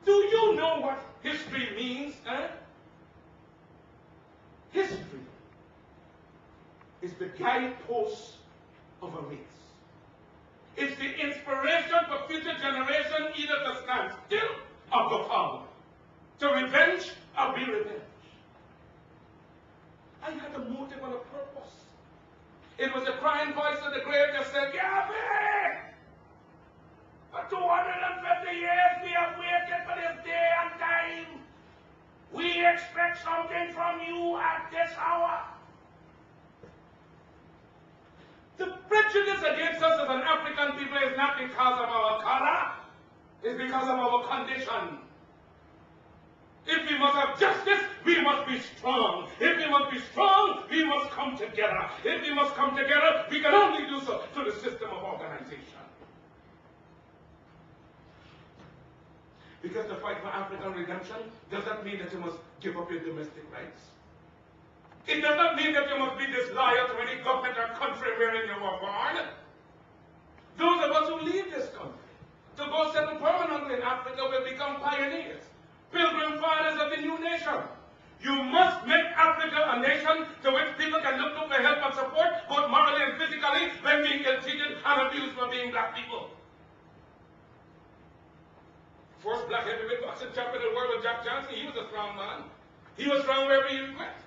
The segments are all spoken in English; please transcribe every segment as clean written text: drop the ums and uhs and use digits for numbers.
Do you know what history means? History is the guidepost of a race. It's the inspiration for future generations either to stand still or go forward. To revenge or be revenged. I had a motive and a purpose. It was the crying voice of the grave that said, Garvey! For 250 years we have waited for this day and time. We expect something from you at this hour. The prejudice against us as an African people is not because of our color, it's because of our condition. If we must have justice, we must be strong. If we must be strong, we must come together. If we must come together, we can only do so through the system of organization. Because the fight for African redemption does not mean that you must give up your domestic rights. It does not mean that you must be disloyal to any government or country wherein you were born. Those of us who leave this country to go settle permanently in Africa will become pioneers, pilgrim fathers of the new nation. You must make Africa a nation to which people can look to for help and support, both morally and physically, when being ill-treated and abused for being black people. First black heavyweight boxing champion in the world was Jack Johnson. He was a strong man. He was strong wherever he went.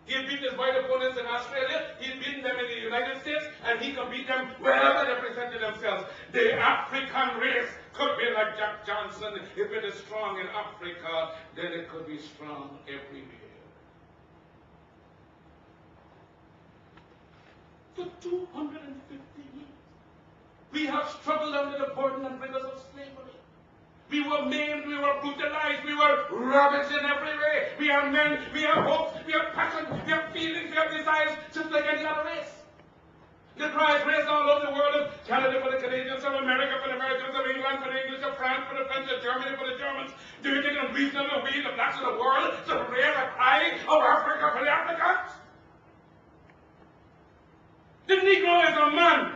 He had beaten his white opponents in Australia, he had beaten them in the United States, and he could beat them wherever they presented themselves. The African race could be like Jack Johnson. If it is strong in Africa, then it could be strong everywhere. For 250 years, we have struggled under the burden and rigors of slavery. We were maimed, we were brutalized, we were ravaged in every way. We are men, we have hopes, we have passions, we have feelings, we have desires, just like any other race. The cries raised all over the world of Canada for the Canadians, of America for the Americans, of England for the English, of France for the French, of Germany for the Germans. Do you think it's reasonable we, the blacks of the world, to raise a cry of Africa for the Africans? The Negro is a man.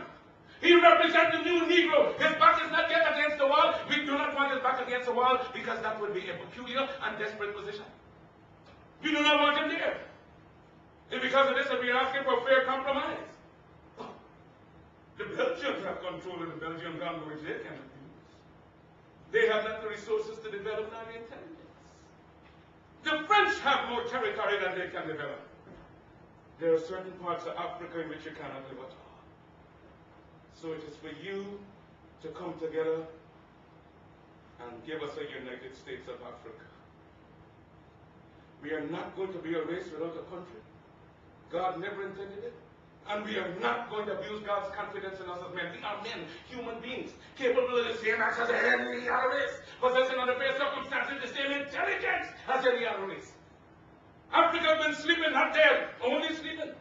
He represents the new Negro. His back is not yet against the wall. We do not want his back against the wall because that would be a peculiar and desperate position. We do not want him there. And because of this, we are asking for a fair compromise. The Belgians have control of the Belgian Congo, which they cannot use. They have not the resources to develop nor the intelligence. The French have more territory than they can develop. There are certain parts of Africa in which you cannot live at all. So it is for you to come together and give us a United States of Africa. We are not going to be a race without a country. God never intended it. And we are not going to abuse God's confidence in us as men. We are men, human beings, capable of the same acts as any other race, possessing under fair circumstances the same intelligence as any other race. Africa has been sleeping, not dead, only sleeping.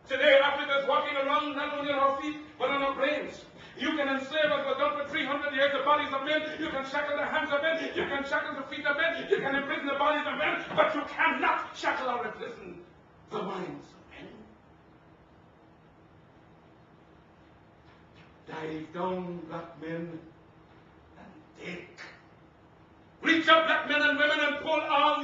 Today, Africa is walking around not only on our feet, but on our brains. You can enslave us for done for 300 years the bodies of men. You can shackle the hands of men. You can shackle the feet of men. You can imprison the bodies of men. But you cannot shackle or imprison the minds of men. Dive down, black men, and take. Reach up, black men and women, and pull all